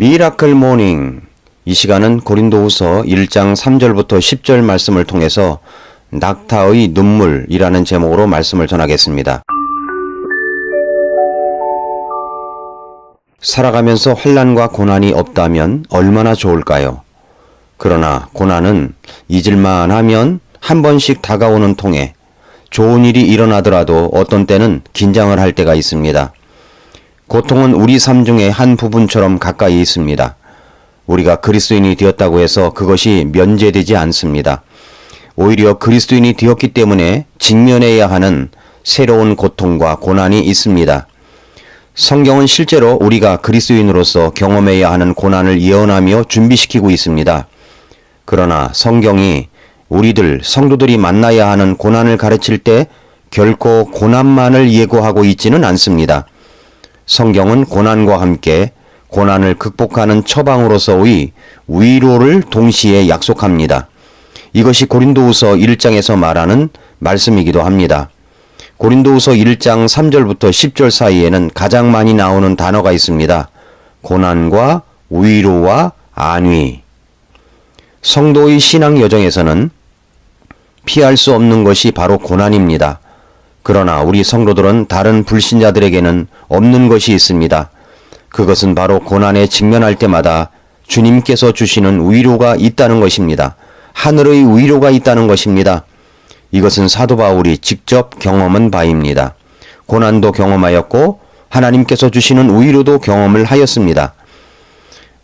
미라클 모닝. 이 시간은 고린도후서 1장 3절부터 10절 말씀을 통해서 낙타의 눈물이라는 제목으로 말씀을 전하겠습니다. 살아가면서 환난과 고난이 없다면 얼마나 좋을까요? 그러나 고난은 잊을만 하면 한 번씩 다가오는 통에 좋은 일이 일어나더라도 어떤 때는 긴장을 할 때가 있습니다. 고통은 우리 삶 중에 한 부분처럼 가까이 있습니다. 우리가 그리스도인이 되었다고 해서 그것이 면제되지 않습니다. 오히려 그리스도인이 되었기 때문에 직면해야 하는 새로운 고통과 고난이 있습니다. 성경은 실제로 우리가 그리스도인으로서 경험해야 하는 고난을 예언하며 준비시키고 있습니다. 그러나 성경이 우리들 성도들이 만나야 하는 고난을 가르칠 때 결코 고난만을 예고하고 있지는 않습니다. 성경은 고난과 함께 고난을 극복하는 처방으로서의 위로를 동시에 약속합니다. 이것이 고린도후서 1장에서 말하는 말씀이기도 합니다. 고린도후서 1장 3절부터 10절 사이에는 가장 많이 나오는 단어가 있습니다. 고난과 위로와 안위. 성도의 신앙 여정에서는 피할 수 없는 것이 바로 고난입니다. 그러나 우리 성도들은 다른 불신자들에게는 없는 것이 있습니다. 그것은 바로 고난에 직면할 때마다 주님께서 주시는 위로가 있다는 것입니다. 하늘의 위로가 있다는 것입니다. 이것은 사도 바울이 직접 경험한 바입니다. 고난도 경험하였고 하나님께서 주시는 위로도 경험을 하였습니다.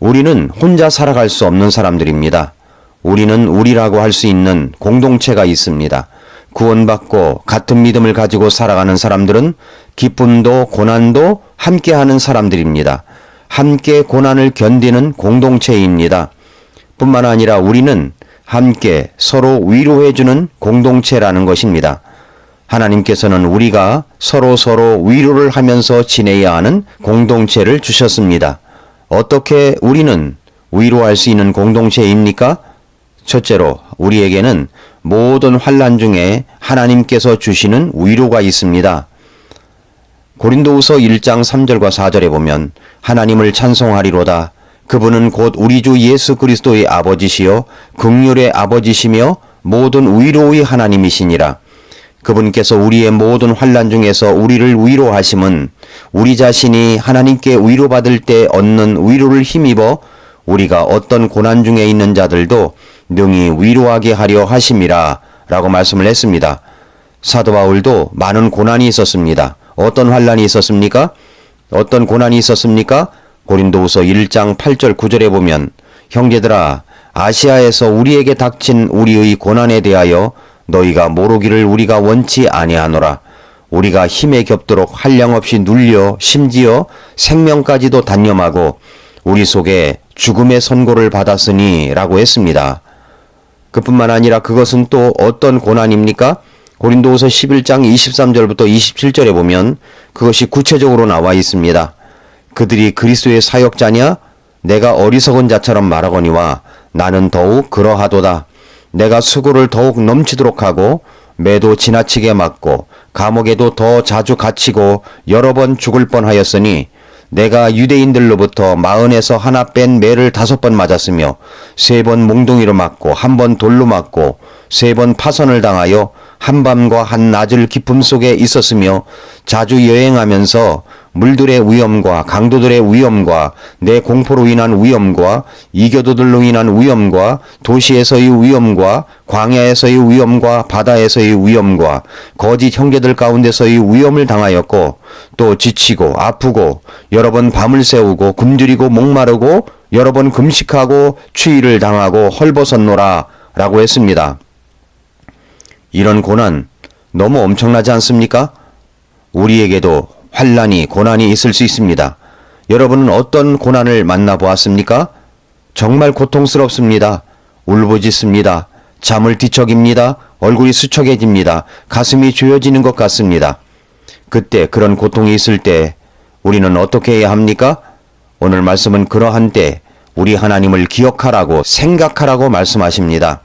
우리는 혼자 살아갈 수 없는 사람들입니다. 우리는 우리라고 할 수 있는 공동체가 있습니다. 구원받고 같은 믿음을 가지고 살아가는 사람들은 기쁨도 고난도 함께하는 사람들입니다. 함께 고난을 견디는 공동체입니다. 뿐만 아니라 우리는 함께 서로 위로해주는 공동체라는 것입니다. 하나님께서는 우리가 서로 위로를 하면서 지내야 하는 공동체를 주셨습니다. 어떻게 우리는 위로할 수 있는 공동체입니까? 첫째로 우리에게는 모든 환난 중에 하나님께서 주시는 위로가 있습니다. 고린도후서 1장 3절과 4절에 보면 하나님을 찬송하리로다. 그분은 곧 우리 주 예수 그리스도의 아버지시요 긍휼의 아버지시며 모든 위로의 하나님이시니라. 그분께서 우리의 모든 환난 중에서 우리를 위로하심은 우리 자신이 하나님께 위로받을 때 얻는 위로를 힘입어 우리가 어떤 고난 중에 있는 자들도 능히 위로하게 하려 하심이라 라고 말씀을 했습니다. 사도 바울도 많은 고난이 있었습니다. 어떤 환난이 있었습니까? 어떤 고난이 있었습니까? 고린도후서 1장 8절 9절에 보면 형제들아 아시아에서 우리에게 닥친 우리의 고난에 대하여 너희가 모르기를 우리가 원치 아니하노라. 우리가 힘에 겹도록 한량없이 눌려 심지어 생명까지도 단념하고 우리 속에 죽음의 선고를 받았으니 라고 했습니다. 그뿐만 아니라 그것은 또 어떤 고난입니까? 고린도후서 11장 23절부터 27절에 보면 그것이 구체적으로 나와 있습니다. 그들이 그리스도의 사역자냐? 내가 어리석은 자처럼 말하거니와 나는 더욱 그러하도다. 내가 수고를 더욱 넘치도록 하고 매도 지나치게 맞고 감옥에도 더 자주 갇히고 여러 번 죽을 뻔하였으니 내가 유대인들로부터 마흔에서 하나 뺀 매를 5번 맞았으며 3번 몽둥이로 맞고 1번 돌로 맞고 3번 파선을 당하여 한밤과 한낮을 기품 속에 있었으며 자주 여행하면서 물들의 위험과 강도들의 위험과 내 공포로 인한 위험과 이교도들로 인한 위험과 도시에서의 위험과 광야에서의 위험과 바다에서의 위험과 거짓 형제들 가운데서의 위험을 당하였고 또 지치고 아프고 여러 번 밤을 새우고 굶주리고 목마르고 여러 번 금식하고 추위를 당하고 헐벗었노라 라고 했습니다. 이런 고난 너무 엄청나지 않습니까? 우리에게도 환난이 고난이 있을 수 있습니다. 여러분은 어떤 고난을 만나보았습니까? 정말 고통스럽습니다. 울부짖습니다. 잠을 뒤척입니다. 얼굴이 수척해집니다. 가슴이 조여지는 것 같습니다. 그때 그런 고통이 있을 때 우리는 어떻게 해야 합니까? 오늘 말씀은 그러한 때 우리 하나님을 기억하라고 생각하라고 말씀하십니다.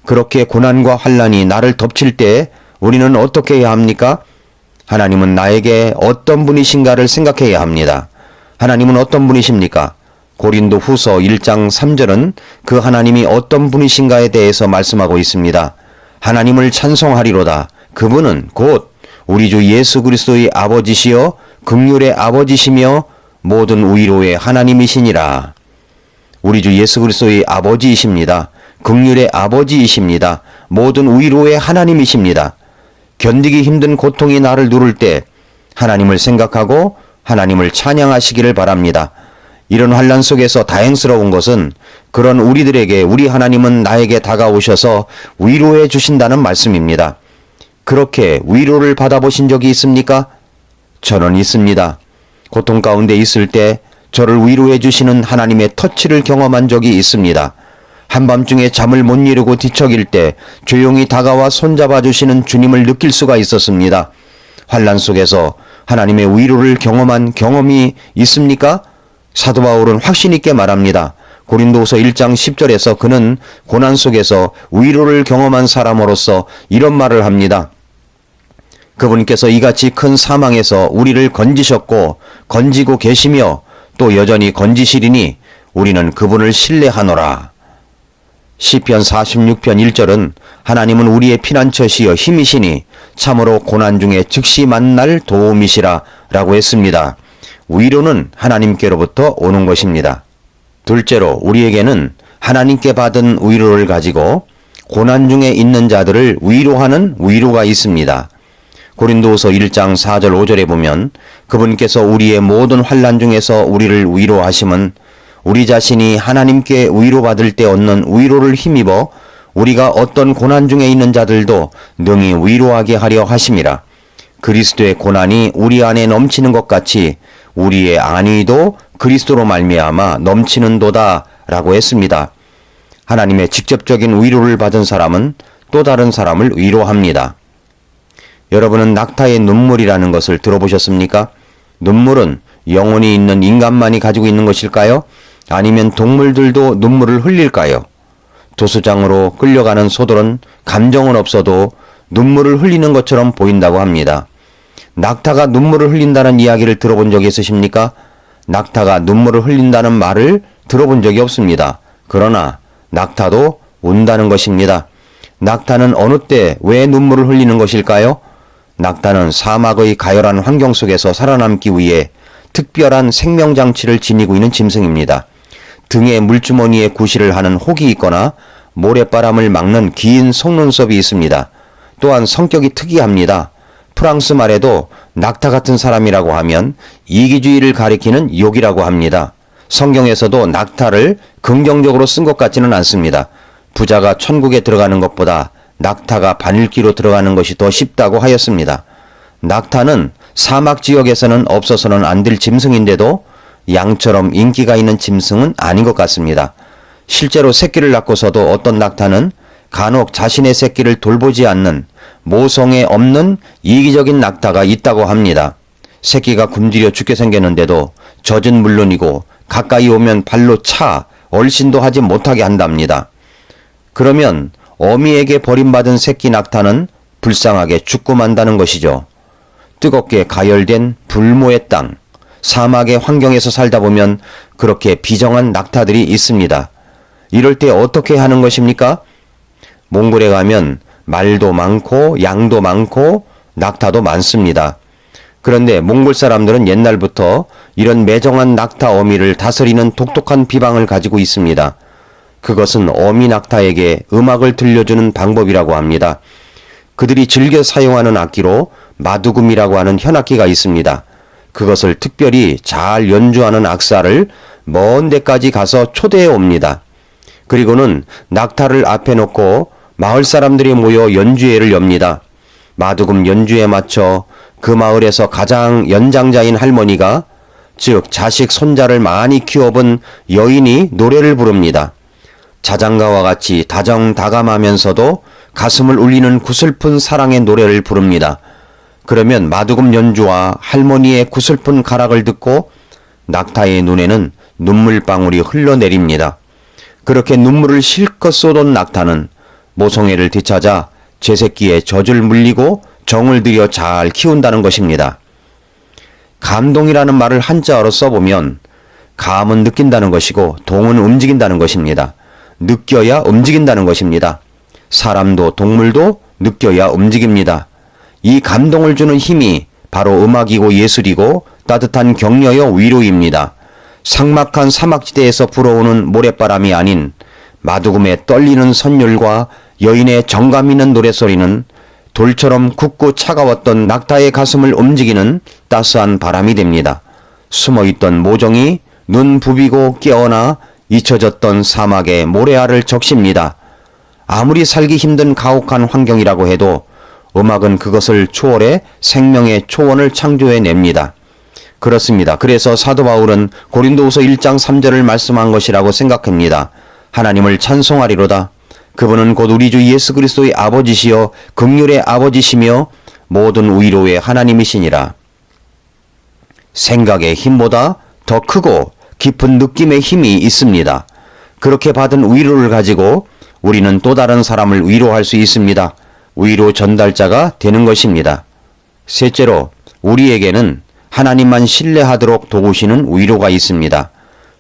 그렇게 고난과 환난이 나를 덮칠 때 우리는 어떻게 해야 합니까? 하나님은 나에게 어떤 분이신가를 생각해야 합니다. 하나님은 어떤 분이십니까? 고린도 후서 1장 3절은 그 하나님이 어떤 분이신가에 대해서 말씀하고 있습니다. 하나님을 찬송하리로다. 그분은 곧 우리 주 예수 그리스도의 아버지시여 긍휼의 아버지시며 모든 위로의 하나님이시니라. 우리 주 예수 그리스도의 아버지이십니다. 긍휼의 아버지이십니다. 모든 위로의 하나님이십니다. 견디기 힘든 고통이 나를 누를 때 하나님을 생각하고 하나님을 찬양하시기를 바랍니다. 이런 환난 속에서 다행스러운 것은 그런 우리들에게 우리 하나님은 나에게 다가오셔서 위로해 주신다는 말씀입니다. 그렇게 위로를 받아보신 적이 있습니까? 저는 있습니다. 고통 가운데 있을 때 저를 위로해 주시는 하나님의 터치를 경험한 적이 있습니다. 한밤중에 잠을 못 이루고 뒤척일 때 조용히 다가와 손잡아 주시는 주님을 느낄 수가 있었습니다. 환난 속에서 하나님의 위로를 경험한 경험이 있습니까? 사도 바울은 확신 있게 말합니다. 고린도후서 1장 10절에서 그는 고난 속에서 위로를 경험한 사람으로서 이런 말을 합니다. 그분께서 이같이 큰 사망에서 우리를 건지셨고 건지고 계시며 또 여전히 건지시리니 우리는 그분을 신뢰하노라. 시편 46편 1절은 하나님은 우리의 피난처시여 힘이시니 참으로 고난 중에 즉시 만날 도움이시라 라고 했습니다. 위로는 하나님께로부터 오는 것입니다. 둘째로 우리에게는 하나님께 받은 위로를 가지고 고난 중에 있는 자들을 위로하는 위로가 있습니다. 고린도후서 1장 4절 5절에 보면 그분께서 우리의 모든 환난 중에서 우리를 위로하심은 우리 자신이 하나님께 위로받을 때 얻는 위로를 힘입어 우리가 어떤 고난 중에 있는 자들도 능히 위로하게 하려 하심이라. 그리스도의 고난이 우리 안에 넘치는 것 같이 우리의 안위도 그리스도로 말미암아 넘치는도다 라고 했습니다. 하나님의 직접적인 위로를 받은 사람은 또 다른 사람을 위로합니다. 여러분은 낙타의 눈물이라는 것을 들어보셨습니까? 눈물은 영혼이 있는 인간만이 가지고 있는 것일까요? 아니면 동물들도 눈물을 흘릴까요? 도수장으로 끌려가는 소들은 감정은 없어도 눈물을 흘리는 것처럼 보인다고 합니다. 낙타가 눈물을 흘린다는 이야기를 들어본 적이 있으십니까? 낙타가 눈물을 흘린다는 말을 들어본 적이 없습니다. 그러나 낙타도 운다는 것입니다. 낙타는 어느 때 왜 눈물을 흘리는 것일까요? 낙타는 사막의 가열한 환경 속에서 살아남기 위해 특별한 생명장치를 지니고 있는 짐승입니다. 등에 물주머니에 구실을 하는 혹이 있거나 모래바람을 막는 긴 속눈썹이 있습니다. 또한 성격이 특이합니다. 프랑스 말에도 낙타 같은 사람이라고 하면 이기주의를 가리키는 욕이라고 합니다. 성경에서도 낙타를 긍정적으로 쓴 것 같지는 않습니다. 부자가 천국에 들어가는 것보다 낙타가 바늘기로 들어가는 것이 더 쉽다고 하였습니다. 낙타는 사막 지역에서는 없어서는 안 될 짐승인데도 양처럼 인기가 있는 짐승은 아닌 것 같습니다. 실제로 새끼를 낳고서도 어떤 낙타는 간혹 자신의 새끼를 돌보지 않는 모성애 없는 이기적인 낙타가 있다고 합니다. 새끼가 굶주려 죽게 생겼는데도 젖은 물론이고 가까이 오면 발로 차 얼씬도 하지 못하게 한답니다. 그러면 어미에게 버림받은 새끼 낙타는 불쌍하게 죽고 만다는 것이죠. 뜨겁게 가열된 불모의 땅, 사막의 환경에서 살다 보면 그렇게 비정한 낙타들이 있습니다. 이럴 때 어떻게 하는 것입니까? 몽골에 가면 말도 많고 양도 많고 낙타도 많습니다. 그런데 몽골 사람들은 옛날부터 이런 매정한 낙타 어미를 다스리는 독특한 비방을 가지고 있습니다. 그것은 어미 낙타에게 음악을 들려주는 방법이라고 합니다. 그들이 즐겨 사용하는 악기로 마두금이라고 하는 현악기가 있습니다. 그것을 특별히 잘 연주하는 악사를 먼 데까지 가서 초대해 옵니다. 그리고는 낙타를 앞에 놓고 마을 사람들이 모여 연주회를 엽니다. 마두금 연주에 맞춰 그 마을에서 가장 연장자인 할머니가, 즉 자식 손자를 많이 키워본 여인이 노래를 부릅니다. 자장가와 같이 다정다감하면서도 가슴을 울리는 구슬픈 사랑의 노래를 부릅니다. 그러면 마두금 연주와 할머니의 구슬픈 가락을 듣고 낙타의 눈에는 눈물방울이 흘러내립니다. 그렇게 눈물을 실컷 쏟은 낙타는 모성애를 되찾아 제 새끼의 젖을 물리고 정을 들여 잘 키운다는 것입니다. 감동이라는 말을 한자어로 써보면 감은 느낀다는 것이고 동은 움직인다는 것입니다. 느껴야 움직인다는 것입니다. 사람도 동물도 느껴야 움직입니다. 이 감동을 주는 힘이 바로 음악이고 예술이고 따뜻한 격려여 위로입니다. 삭막한 사막지대에서 불어오는 모래바람이 아닌 마두금에 떨리는 선율과 여인의 정감 있는 노랫소리는 돌처럼 굳고 차가웠던 낙타의 가슴을 움직이는 따스한 바람이 됩니다. 숨어있던 모종이 눈 부비고 깨어나 잊혀졌던 사막의 모래알을 적십니다. 아무리 살기 힘든 가혹한 환경이라고 해도 음악은 그것을 초월해 생명의 초원을 창조해냅니다. 그렇습니다. 그래서 사도 바울은 고린도후서 1장 3절을 말씀한 것이라고 생각합니다. 하나님을 찬송하리로다. 그분은 곧 우리 주 예수 그리스도의 아버지시여 긍휼의 아버지시며 모든 위로의 하나님이시니라. 생각의 힘보다 더 크고 깊은 느낌의 힘이 있습니다. 그렇게 받은 위로를 가지고 우리는 또 다른 사람을 위로할 수 있습니다. 위로 전달자가 되는 것입니다. 셋째로 우리에게는 하나님만 신뢰하도록 도우시는 위로가 있습니다.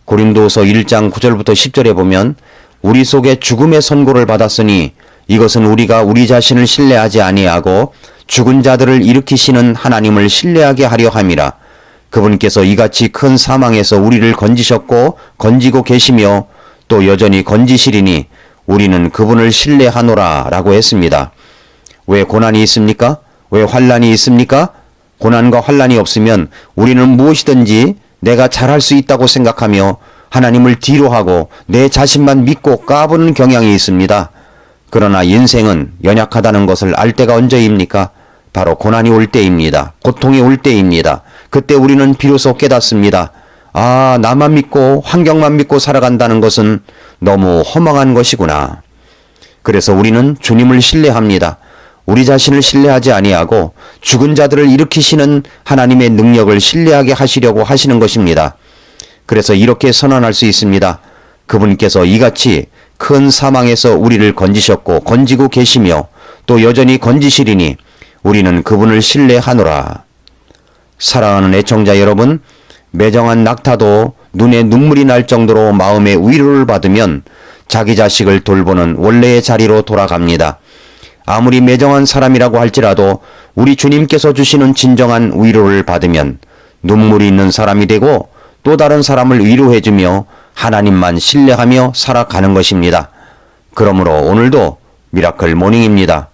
고린도서 1장 9절부터 10절에 보면 우리 속에 죽음의 선고를 받았으니 이것은 우리가 우리 자신을 신뢰하지 아니하고 죽은 자들을 일으키시는 하나님을 신뢰하게 하려 함이라. 그분께서 이같이 큰 사망에서 우리를 건지셨고 건지고 계시며 또 여전히 건지시리니 우리는 그분을 신뢰하노라 라고 했습니다. 왜 고난이 있습니까? 왜 환난이 있습니까? 고난과 환난이 없으면 우리는 무엇이든지 내가 잘할 수 있다고 생각하며 하나님을 뒤로하고 내 자신만 믿고 까부는 경향이 있습니다. 그러나 인생은 연약하다는 것을 알 때가 언제입니까? 바로 고난이 올 때입니다. 고통이 올 때입니다. 그때 우리는 비로소 깨닫습니다. 아, 나만 믿고 환경만 믿고 살아간다는 것은 너무 허망한 것이구나. 그래서 우리는 주님을 신뢰합니다. 우리 자신을 신뢰하지 아니하고 죽은 자들을 일으키시는 하나님의 능력을 신뢰하게 하시려고 하시는 것입니다. 그래서 이렇게 선언할 수 있습니다. 그분께서 이같이 큰 사망에서 우리를 건지셨고 건지고 계시며 또 여전히 건지시리니 우리는 그분을 신뢰하노라. 사랑하는 애청자 여러분, 매정한 낙타도 눈에 눈물이 날 정도로 마음의 위로를 받으면 자기 자식을 돌보는 원래의 자리로 돌아갑니다. 아무리 매정한 사람이라고 할지라도 우리 주님께서 주시는 진정한 위로를 받으면 눈물이 있는 사람이 되고 또 다른 사람을 위로해주며 하나님만 신뢰하며 살아가는 것입니다. 그러므로 오늘도 미라클 모닝입니다.